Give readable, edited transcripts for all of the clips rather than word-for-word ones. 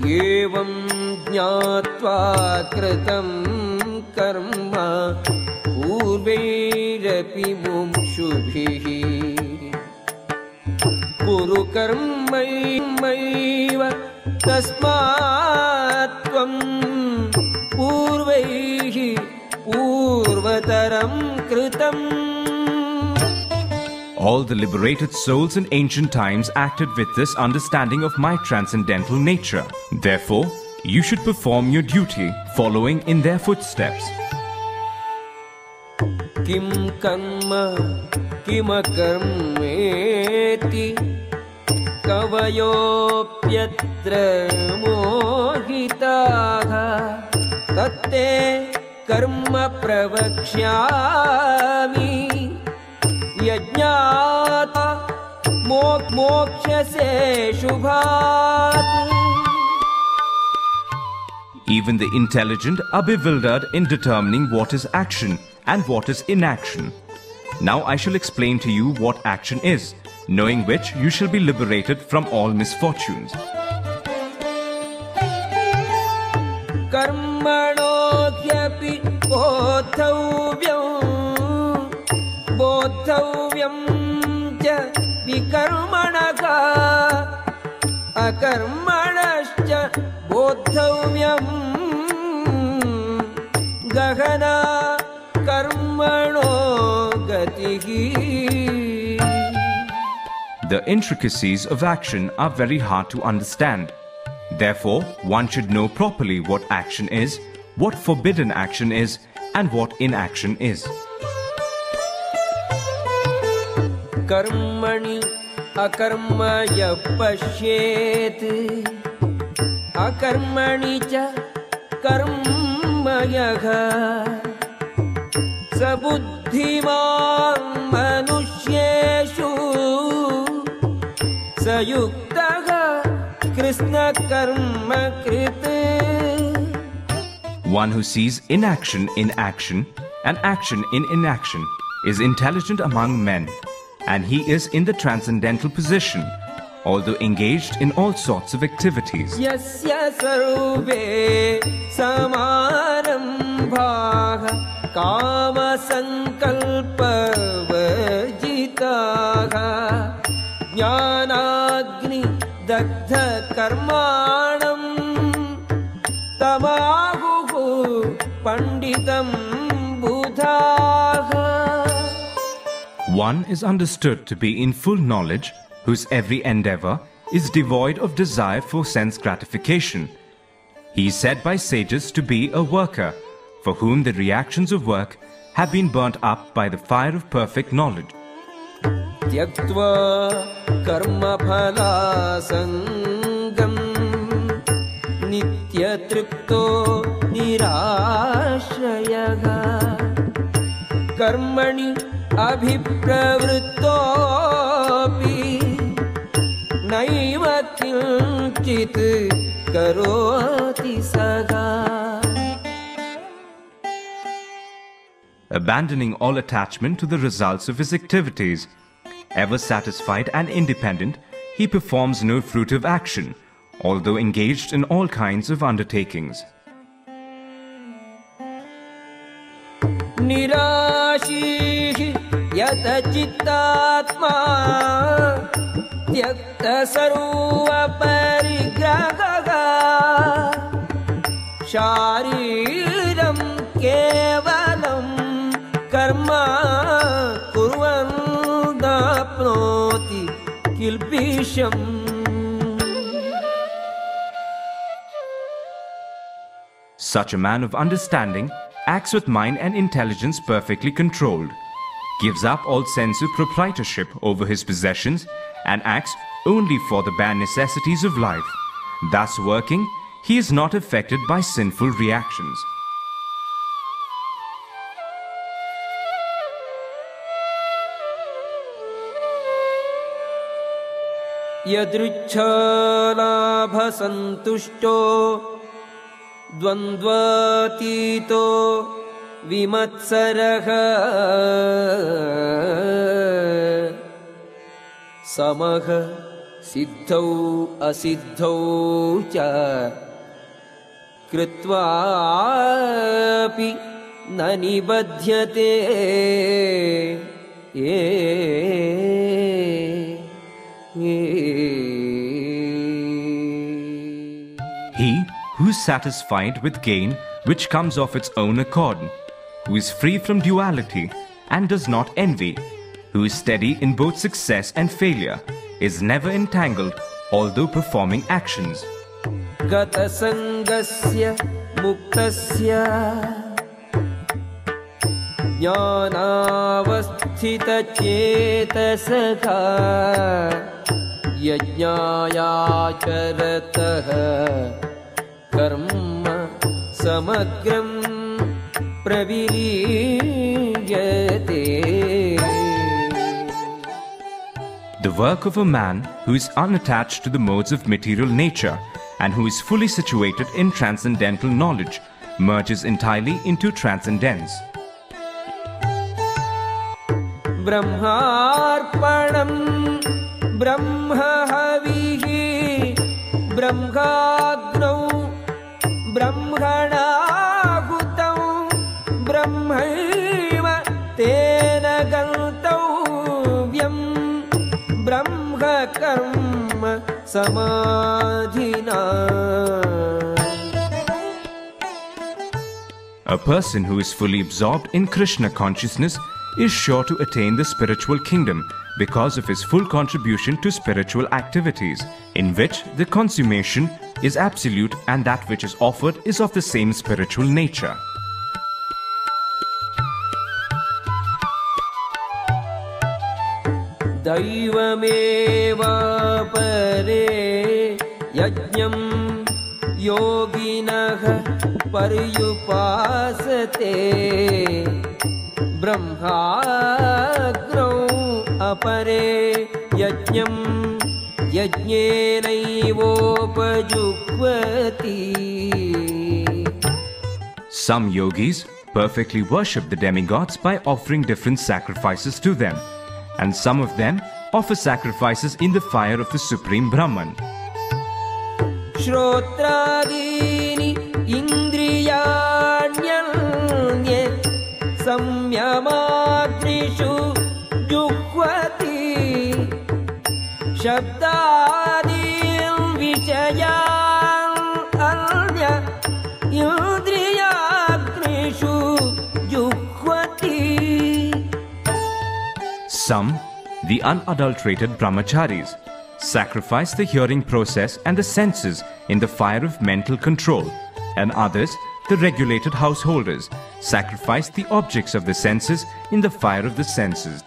एवं ज्ञात्वा कृतं कर्म पूर्वैरपि मुमुक्षुभिः कुरु कर्मैव तस्मात् त्वं पूर्वैः पूर्वतरं कृतम्. All the liberated souls in ancient times acted with this understanding of my transcendental nature. Therefore, you should perform your duty following in their footsteps. Kim karma kimakarmeti kavayopyatra mohitaha tatte karma pravakshyami yajñāta mokṣase shubhat. Even the intelligent are bewildered in determining what is action and what is inaction. Now I shall explain to you what action is, knowing which you shall be liberated from all misfortunes. Karmano hyapi bodhavyam cha vikarmanaka akarmanascha bodhavyam gahana karmano gatihi. The intricacies of action are very hard to understand. Therefore, one should know properly what action is, what forbidden action is, and what inaction is. Karmani akarmaya pashyet akarmani cha karmayaha sabuddhiman manushyeshu sayuktaha krishna karma krite. One who sees inaction in action and action in inaction is intelligent among men, and he is in the transcendental position, although engaged in all sorts of activities. Yasya sarve samarambhaha kama sankalpa vajitaha jnanagni dagdha karmanam tamahuhu panditam buddhaha. One is understood to be in full knowledge, whose every endeavor is devoid of desire for sense gratification. He is said by sages to be a worker, for whom the reactions of work have been burnt up by the fire of perfect knowledge. Tyaktva karma phala sangam nitya tripto nirashayaha karmani abhipravrittopi naiva kinchit karoti saga. Abandoning all attachment to the results of his activities, ever satisfied and independent, he performs no fruitive action, although engaged in all kinds of undertakings. Nirashihi yata chittatma tyakta sarva parigraha shariram kevalam karma kurvan dapnoti kilpisham. Such a man of understanding acts with mind and intelligence perfectly controlled, gives up all sense of proprietorship over his possessions, and acts only for the bare necessities of life. Thus working, he is not affected by sinful reactions. Yadrichhalabha santushto dvandvatito vimatsaraha samaha सिद्धौ असिद्धौ च कृत्वापि न निबध्यते He who is satisfied with gain which comes of its own accord, who is free from duality and does not envy, who is steady in both success and failure, is never entangled although performing actions. Gata sangasya muktasya jnanavasthita chetasaka yajñāyācharatah karma samagram praviliyate. The work of a man who is unattached to the modes of material nature and who is fully situated in transcendental knowledge merges entirely into transcendence. Brahmarpanam Brahmahavihi Brahmagnau Brahmanahutam Brahmaiva Tena Gantauvyam Brahma Karma Samadhina. A person who is fully absorbed in Krishna consciousness is sure to attain the spiritual kingdom because of his full contribution to spiritual activities, in which the consummation is absolute and that which is offered is of the same spiritual nature. Daivameva pare yajñam yoginah paryupasate Brahmagrau apare yajñam yajñenaivopajuhvati. Some yogis perfectly worship the demigods by offering different sacrifices to them, and some of them offer sacrifices in the fire of the Supreme Brahman. Shrotradini indriyanyanye samyamadrishu juhvati shabdadil vichayan anya indriyagrishu juhvati. Some, the unadulterated brahmacharis, sacrifice the hearing process and the senses in the fire of mental control, and others, the regulated householders, sacrifice the objects of the senses in the fire of the senses.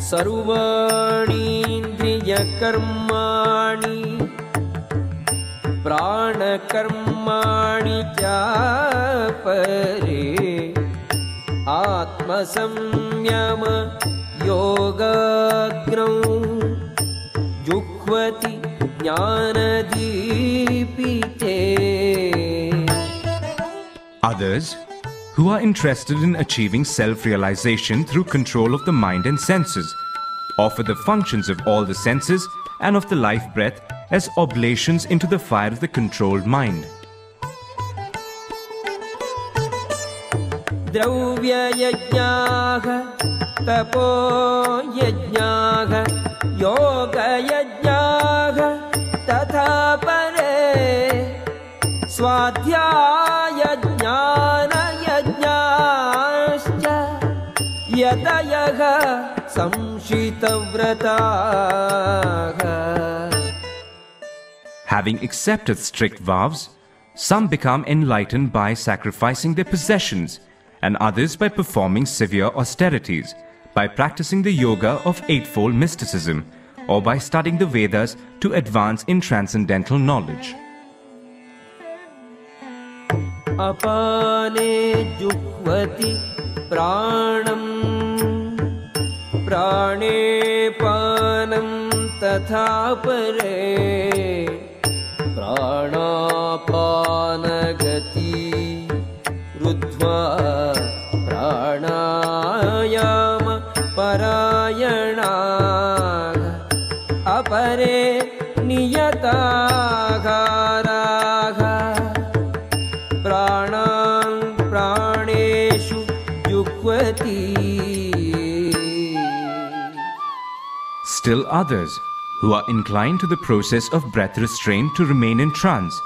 Sarvani indriya karmani prana karmani kya pare atma samyama yogagram juhvati jnanadipite. Others, who are interested in achieving self-realization through control of the mind and senses, offer the functions of all the senses and of the life breath as oblations into the fire of the controlled mind. Dravya yajñāha tapo yajñāha yoga yajñāha tatha pare swadhyaya jnana yajñāscha yatayaha samshitavrataha. Having accepted strict vows, some become enlightened by sacrificing their possessions, and others by performing severe austerities, by practicing the yoga of eightfold mysticism, or by studying the Vedas to advance in transcendental knowledge. Apane juhvati pranam prane panam tatha pare pranapanagati ruddhva pranayama parayana नियताहाराः प्राणान् प्राणेषु जुह्वति. Still others, who are inclined to the process of breath restraint to remain in trance,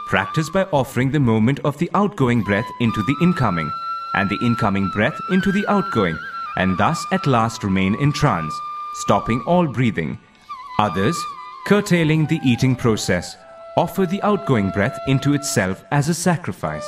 practice by offering the moment of the outgoing breath into the incoming, and the incoming breath into the outgoing, and thus at last remain in trance, stopping all breathing. Others, curtailing the eating process, offer the outgoing breath into itself as a sacrifice.